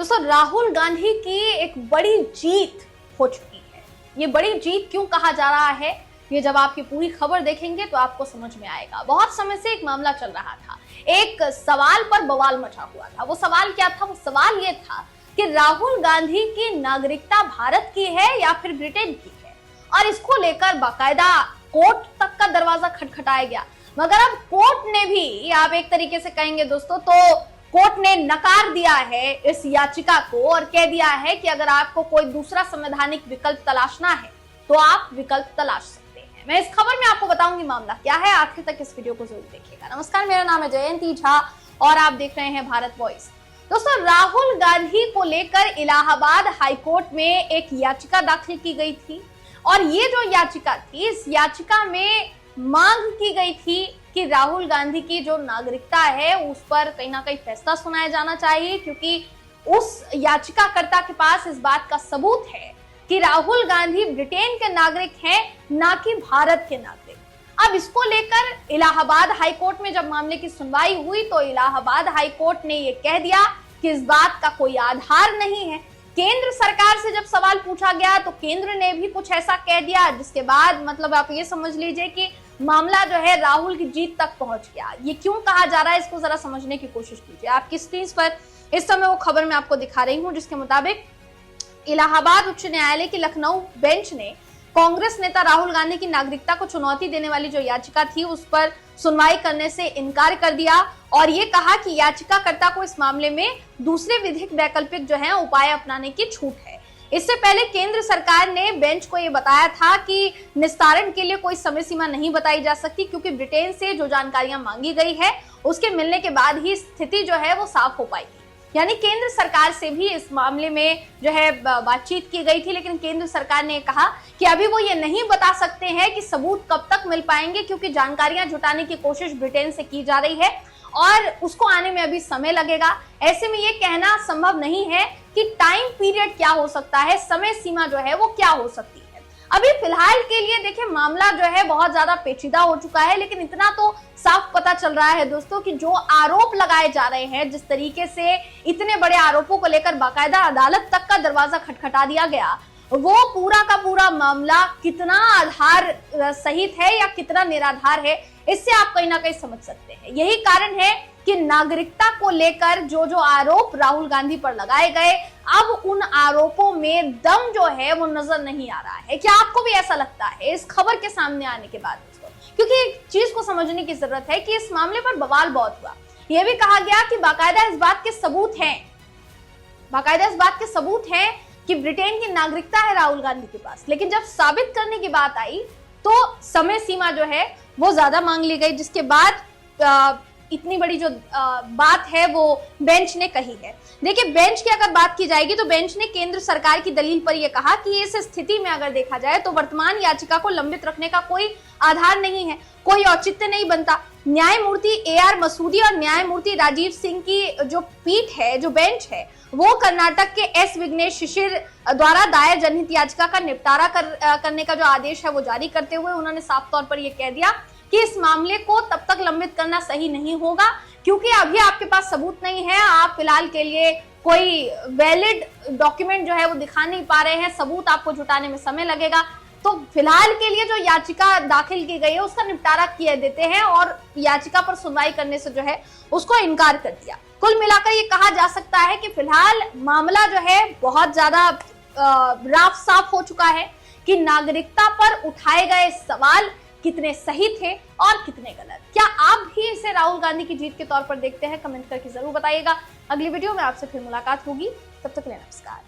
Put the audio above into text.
दोस्तों, राहुल गांधी की एक बड़ी जीत हो चुकी है। ये बड़ी जीत क्यों कहा जा रहा है, ये जब आपकी पूरी खबर देखेंगे तो आपको समझ में आएगा। बहुत समय से एक मामला चल रहा था, एक सवाल पर बवाल मचा हुआ था। वो सवाल क्या था? वो सवाल ये था कि राहुल गांधी की नागरिकता भारत की है या फिर ब्रिटेन की है, और इसको लेकर बाकायदा कोर्ट तक का दरवाजा खटखटाया गया। मगर अब कोर्ट ने भी, आप एक तरीके से कहेंगे दोस्तों, तो कोर्ट ने नकार दिया है इस याचिका को और कह दिया है कि अगर आपको कोई दूसरा संवैधानिक विकल्प तलाशना है तो आप विकल्प तलाश सकते हैं। मैं इस खबर में आपको बताऊंगी मामला क्या है। आखिर तक इस वीडियो को जरूर देखिएगा। नमस्कार, मेरा नाम है जयंती झा और आप देख रहे हैं भारत वॉइस। दोस्तों, राहुल गांधी को लेकर इलाहाबाद हाईकोर्ट में एक याचिका दाखिल की गई थी और ये जो याचिका थी, इस याचिका में मांग की गई थी कि राहुल गांधी की जो नागरिकता है उस पर कहीं ना कहीं फैसला सुनाया जाना चाहिए, क्योंकि उस याचिकाकर्ता के पास इस बात का सबूत है कि राहुल गांधी ब्रिटेन के नागरिक हैं, ना कि भारत के नागरिक। अब इसको लेकर इलाहाबाद हाईकोर्ट में जब मामले की सुनवाई हुई तो इलाहाबाद हाईकोर्ट ने यह कह दिया कि इस बात का कोई आधार नहीं है। केंद्र सरकार से जब सवाल पूछा गया तो केंद्र ने भी कुछ ऐसा कह दिया, जिसके बाद मतलब आप ये समझ लीजिए कि मामला जो है राहुल की जीत तक पहुंच गया। ये क्यों कहा जा रहा है, इसको जरा समझने की कोशिश कीजिए। आपकी स्क्रीन पर इस समय वो खबर मैं आपको दिखा रही हूं, जिसके मुताबिक इलाहाबाद उच्च न्यायालय की लखनऊ बेंच ने कांग्रेस नेता राहुल गांधी की नागरिकता को चुनौती देने वाली जो याचिका थी उस पर सुनवाई करने से इनकार कर दिया और ये कहा कि याचिकाकर्ता को इस मामले में दूसरे विधिक वैकल्पिक जो है उपाय अपनाने की छूट है। इससे पहले केंद्र सरकार ने बेंच को ये बताया था कि निस्तारण के लिए कोई समय सीमा नहीं बताई जा सकती, क्योंकि ब्रिटेन से जो जानकारियां मांगी गई है उसके मिलने के बाद ही स्थिति जो है वो साफ हो पाएगी। यानी केंद्र सरकार से भी इस मामले में जो है बातचीत की गई थी, लेकिन केंद्र सरकार ने कहा कि अभी वो ये नहीं बता सकते हैं कि सबूत कब तक मिल पाएंगे, क्योंकि जानकारियां जुटाने की कोशिश ब्रिटेन से की जा रही है और उसको आने में अभी समय लगेगा। ऐसे में ये कहना संभव नहीं है कि टाइम पीरियड क्या हो सकता है, समय सीमा जो है वो क्या हो सकती है। अभी फिलहाल के लिए देखिए, मामला जो है बहुत ज्यादा पेचीदा हो चुका है, लेकिन इतना तो साफ पता चल रहा है दोस्तों कि जो आरोप लगाए जा रहे हैं, जिस तरीके से इतने बड़े आरोपों को लेकर बाकायदा अदालत तक का दरवाजा खटखटा दिया गया, वो पूरा का पूरा मामला कितना आधार सहित है या कितना निराधार है, इससे आप कहीं ना कहीं समझ सकते हैं। यही कारण है कि नागरिकता को लेकर जो जो आरोप राहुल गांधी पर लगाए गए, अब उन आरोपों में दम जो है वो नजर नहीं आ रहा है। क्या आपको भी ऐसा लगता है इस खबर के सामने आने के बाद दोस्तों? क्योंकि एक चीज को समझने की जरूरत है कि इस मामले पर बवाल बहुत हुआ। यह भी कहा गया कि बाकायदा इस बात के सबूत हैं कि ब्रिटेन की नागरिकता है राहुल गांधी के पास, लेकिन जब साबित करने की बात आई तो समय सीमा जो है वो ज्यादा मांग ली गई, जिसके बाद इतनी बड़ी जो बात है वो बेंच ने कही है। देखिए, बेंच की अगर बात की जाएगी तो बेंच ने केंद्र सरकार की दलील पर यह कहा कि इस स्थिति में अगर देखा जाए तो वर्तमान याचिका को लंबित रखने का कोई आधार नहीं है, कोई औचित्य नहीं बनता। न्यायमूर्ति AR मसूदी और न्यायमूर्ति राजीव सिंह की जो पीठ है, जो बेंच है, वो कर्नाटक के S विघ्नेश शिशिर द्वारा दायर जनहित याचिका का निपटारा करने का जो आदेश है वो जारी करते हुए उन्होंने साफ तौर पर यह कह दिया कि इस मामले को तब तक लंबित करना सही नहीं होगा, क्योंकि अभी आपके पास सबूत नहीं है। आप फिलहाल के लिए कोई वैलिड डॉक्यूमेंट जो है वो दिखा नहीं पा रहे हैं, सबूत आपको जुटाने में समय लगेगा। तो फिलहाल के लिए जो याचिका दाखिल की गई है उसका निपटारा किए देते हैं और याचिका पर सुनवाई करने से जो है उसको इनकार कर दिया। कुल मिलाकर ये कहा जा सकता है कि फिलहाल मामला जो है बहुत ज्यादा राफ साफ हो चुका है कि नागरिकता पर उठाए गए सवाल कितने सही थे और कितने गलत। क्या आप भी इसे राहुल गांधी की जीत के तौर पर देखते हैं? कमेंट करके जरूर बताइएगा। अगली वीडियो में आपसे फिर मुलाकात होगी, तब तक के लिए नमस्कार।